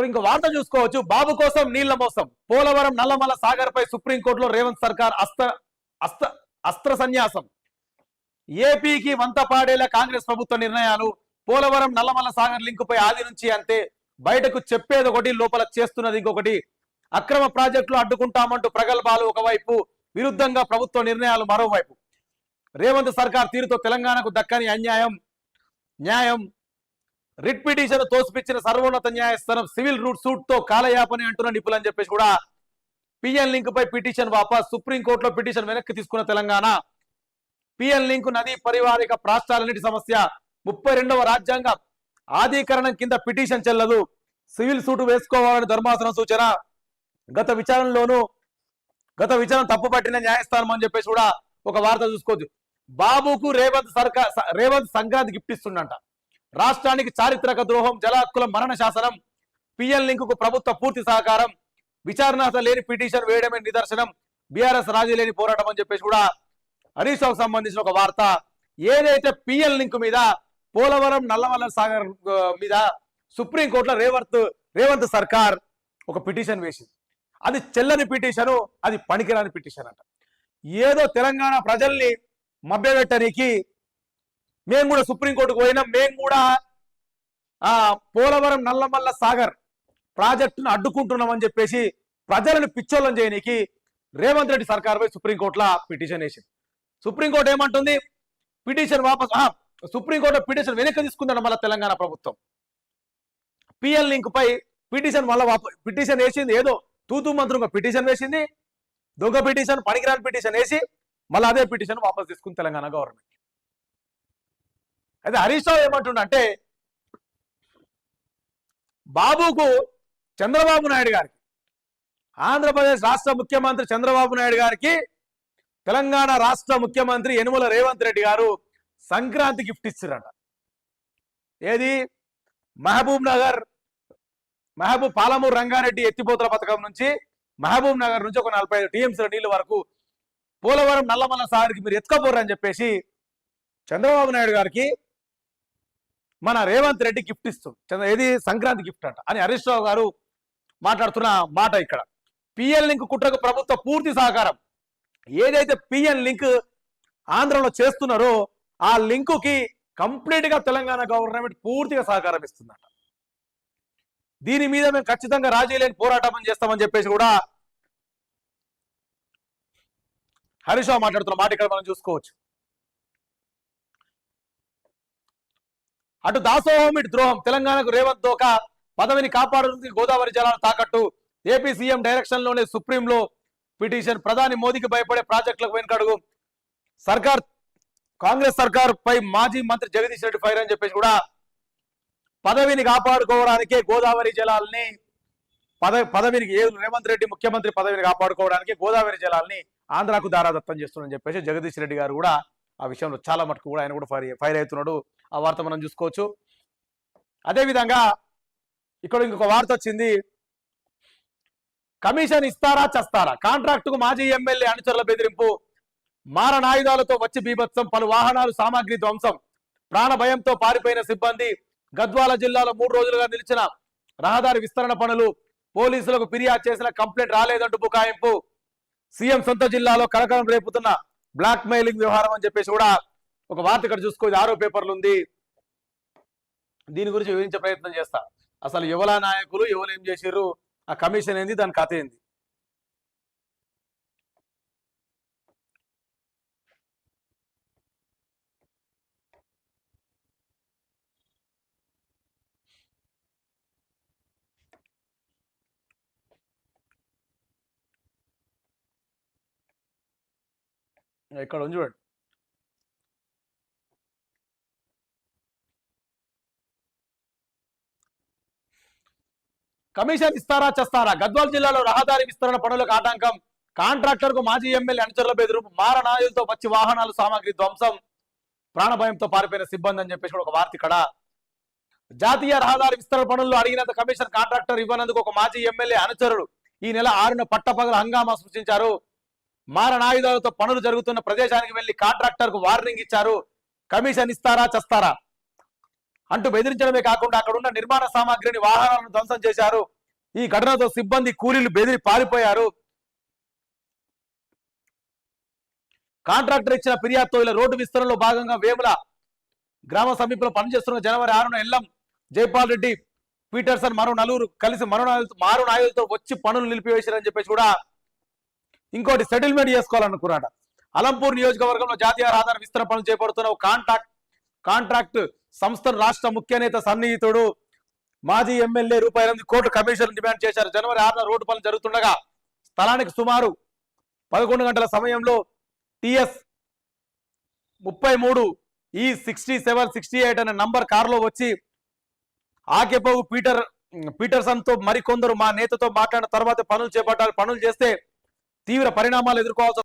ఇంకో వార్త చూసుకోవచ్చు. బాబు కోసం నీళ్ల మోసం. పోలవరం నల్లమల సాగర్ పై సుప్రీంకోర్టులో రేవంత్ సర్కార్ అస్త్ర సన్యాసం. ఏపీకి వంత పాడేలా కాంగ్రెస్ ప్రభుత్వ నిర్ణయాలు. పోలవరం నల్లమల సాగర్ లింకు పై ఆది నుంచి అంతే. బయటకు చెప్పేది ఒకటి, లోపల చేస్తున్నది ఇంకొకటి. అక్రమ ప్రాజెక్టులు అడ్డుకుంటామంటూ ప్రగల్భాలు ఒకవైపు, విరుద్ధంగా ప్రభుత్వ నిర్ణయాలు మరోవైపు. రేవంత్ సర్కార్ తీరుతో తెలంగాణకు దక్కని న్యాయం. రిట్ పిటిషన్ తోసిపిచ్చిన సర్వోన్నత న్యాయస్థానం సివిల్ రూట్ సూట్ తో కాలయాపని అంటున్న నిపుణులు అని చెప్పేసి కూడా పిఎన్ లింక్ పై పిటిషన్ వాపస్. సుప్రీంకోర్టులో పిటిషన్ వెనక్కి తీసుకున్న తెలంగాణ. పిఎన్ లింక్ నదీ పరివారిక రాష్ట్రాలన్నిటి సమస్య. 32వ రాజ్యాంగ ఆధీకరణం కింద పిటిషన్ చెల్లదు. సివిల్ సూటు వేసుకోవాలని ధర్మాసనం సూచన. గత విచారణ తప్పుపట్టిన న్యాయస్థానం అని చెప్పేసి కూడా ఒక వార్త చూసుకోవచ్చు. బాబుకు రేవంత్ సంక్రాంతి గిఫ్ట్ ఇస్తుండంట. రాష్ట్రానికి చారిత్రక ద్రోహం, జలహక్కుల మరణ శాసనం. పిఎన్ లింక్ కు ప్రభుత్వ పూర్తి సహకారం. విచారణ లేని పిటిషన్ వేయడమే నిదర్శనం. బీఆర్ఎస్ రాజీ లేని పోరాటం అని చెప్పేసి కూడా హరీష్ రావుకు సంబంధించిన ఒక వార్త. ఏదైతే పిఎన్ లింక్ మీద, పోలవరం నల్లమల సాగర్ మీద సుప్రీంకోర్టులో రేవంత్ సర్కార్ ఒక పిటిషన్ వేసింది. అది చెల్లని పిటిషను, అది పనికిరాని పిటిషన్ అంట. ఏదో తెలంగాణ ప్రజల్ని మభ్యపెట్టడానికి మేము కూడా సుప్రీంకోర్టుకు పోయినాం, మేము కూడా పోలవరం నల్లమల్ల సాగర్ ప్రాజెక్టును అడ్డుకుంటున్నామని చెప్పేసి ప్రజలను పిచ్చోళ్ళని చేయడానికి రేవంత్ రెడ్డి సర్కార్ పై సుప్రీంకోర్టులో పిటిషన్ వేసింది. సుప్రీంకోర్టు ఏమంటుంది? పిటిషన్ వాపస్. సుప్రీంకోర్టు పిటిషన్ వెనక్కి తీసుకుందన్న మళ్ళీ తెలంగాణ ప్రభుత్వం. పిఎల్ లింక్ పై పిటిషన్ మళ్ళీ పిటిషన్ వేసింది. ఏదో తూతూ మంత్రుగా పిటిషన్ వేసింది, దొంగ పిటిషన్, పనికిరాని పిటిషన్ వేసి మళ్ళీ అదే పిటిషన్ వాపస్ తీసుకుంది తెలంగాణ గవర్నమెంట్. అయితే హరీష్ రావు ఏమంటుండంటే, బాబుకు చంద్రబాబు నాయుడు గారికి, ఆంధ్రప్రదేశ్ రాష్ట్ర ముఖ్యమంత్రి చంద్రబాబు నాయుడు గారికి తెలంగాణ రాష్ట్ర ముఖ్యమంత్రి యనుమల రేవంత్ రెడ్డి గారు సంక్రాంతి గిఫ్ట్ ఇచ్చారట. ఏది? పాలమూరు రంగారెడ్డి ఎత్తిపోతల పథకం నుంచి మహబూబ్ నగర్ నుంచి ఒక 45 టీఎంసీల నీళ్ల వరకు పోలవరం నల్లమల్ల సాగర్కి మీరు ఎత్తుకపోరని చెప్పేసి చంద్రబాబు నాయుడు గారికి మన రేవంత్ రెడ్డి గిఫ్ట్ ఇస్తుంది. ఏది? సంక్రాంతి గిఫ్ట్ అంట అని హరీష్ రావు గారు మాట్లాడుతున్న మాట ఇక్కడ. పిఎన్ లింక్ కుట్రకు ప్రభుత్వ పూర్తి సహకారం. ఏదైతే పిఎన్ లింక్ ఆంధ్రలో చేస్తున్నారో ఆ లింకుకి కంప్లీట్ గా తెలంగాణ గవర్నమెంట్ పూర్తిగా సహకారం ఇస్తుందట. దీని మీద మేము ఖచ్చితంగా రాజీ లేని పోరాటం చేస్తామని చెప్పేసి కూడా హరీష్ రావు మాట్లాడుతున్న మాట ఇక్కడ మనం చూసుకోవచ్చు. అటు దాసోహం, ఇటు ద్రోహం. తెలంగాణకు రేవంత్ దోకా. పదవిని కాపాడుతుంది గోదావరి జలాలు తాకట్టు. ఏపీ సీఎం డైరెక్షన్ లోనే సుప్రీంలో పిటిషన్. ప్రధాని మోదీకి భయపడే ప్రాజెక్టులకు వెనుకడుగు. కాంగ్రెస్ సర్కార్ పై మాజీ మంత్రి జగదీష్ రెడ్డి ఫైర్ అని చెప్పేసి కూడా పదవిని కాపాడుకోవడానికే గోదావరి జలాల్ని పదవిని రేవంత్ రెడ్డి ముఖ్యమంత్రి పదవిని కాపాడుకోవడానికి గోదావరి జలాల్ని ఆంధ్రాకు దారాదత్తం చేస్తున్నారని చెప్పేసి జగదీష్ రెడ్డి గారు కూడా ఆ విషయంలో చాలా మటుకు కూడా ఆయన కూడా ఫైర్ అవుతున్నాడు. ఆ వార్త మనం చూసుకోవచ్చు. అదేవిధంగా ఇక్కడ ఇంకొక వార్త వచ్చింది. కమిషన్ ఇస్తారా చస్తారా? కాంట్రాక్టుకు మాజీ ఎమ్మెల్యే అనుచరుల బెదిరింపు. మారణాయుధాలతో వచ్చి బీభత్సం. పలు వాహనాలు, సామాగ్రి ధ్వంసం. ప్రాణ భయంతో పారిపోయిన సిబ్బంది. గద్వాల జిల్లాలో 3 రోజులుగా నిలిచిన రహదారి విస్తరణ పనులు. పోలీసులకు ఫిర్యాదు చేసిన కంప్లైంట్ రాలేదంటూ బుకాయింపు. సీఎం సొంత జిల్లాలో కలకలం రేపుతున్న బ్లాక్ మెయిలింగ్ వ్యవహారం అని చెప్పేసి కూడా ఒక వార్త ఇక్కడ చూసుకోవచ్చు. 6 పేపర్లు ఉంది. దీని గురించి వివరించే ప్రయత్నం చేస్తా. అసలు యువల నాయకులు ఎవరు ఏం చేశారు, ఆ కమిషన్ ఏంది, దాని కథ ఏంది. ఇక్కడ ఉంది చూడండి. కమిషన్ ఇస్తారా చస్తారా? గద్వాల జిల్లాలో రహదారి విస్తరణ పనులకు ఆటంకం. కాంట్రాక్టర్ కు మాజీ ఎమ్మెల్యే అనుచరుల బెదిరింపు. మారణాయులతో వచ్చి వాహనాలు, సామాగ్రి ధ్వంసం. ప్రాణభయంతో పారిపోయిన సిబ్బంది అని చెప్పేసి ఒక వార్త ఇక్కడ. జాతీయ రహదారి విస్తరణ పనుల్లో అడిగినంత కమిషన్ కాంట్రాక్టర్ ఇవ్వనందుకు ఒక మాజీ ఎమ్మెల్యే అనుచరుడు ఈ నెల 6న పట్టపగల హంగామా సృష్టించారు. మారణాయుధాలతో పనులు జరుగుతున్న ప్రదేశానికి వెళ్లి కాంట్రాక్టర్ కు వార్నింగ్ ఇచ్చారు. కమిషన్ ఇస్తారా చస్తారా? అంటూ బెదిరించడమే కాకుండా అక్కడ ఉన్న నిర్మాణ సామాగ్రిని వాహనాలను ధ్వంసం చేశారు. ఈ ఘటనతో సిబ్బంది కూలీలు బెదిరి పారిపోయారు. కాంట్రాక్టర్ ఇచ్చిన ఫిర్యాదుతో ఇలా రోడ్డు విస్తరణలో భాగంగా వేముల గ్రామ సమీపంలో పనిచేస్తున్న జనవరి 6న ఎల్లం జైపాల్ రెడ్డి పీటర్సన్ మరో నలుగురు కలిసి మారు నాయులతో వచ్చి పనులు నిలిపివేశారని చెప్పేసి కూడా ఇంకోటి సెటిల్మెంట్ చేసుకోవాలనుకున్నాడు. అలంపూర్ నియోజకవర్గంలో జాతీయ రహదారి విస్తరణ పనులు చేపడుతున్న కాంట్రాక్ట్ సంస్థను రాష్ట్ర ముఖ్య నేత సన్నిహితుడు మాజీ ఎమ్మెల్యే రూపాయలు 8 కోట్ల కమిషన్ డిమాండ్ చేశారు. జనవరి 6న రోడ్డు పనులు జరుగుతుండగా స్థలానికి సుమారు 11 గంటల సమయంలో టిఎస్ 33 E6768 అనే నంబర్ కారులో వచ్చి ఆకేపోగు పీటర్సన్ తో మరికొందరు మా నేతతో మాట్లాడిన తర్వాత పనులు చేపట్టాలి. పనులు చేస్తే తీవ్ర పరిణామాలు ఎదుర్కోవాల్సి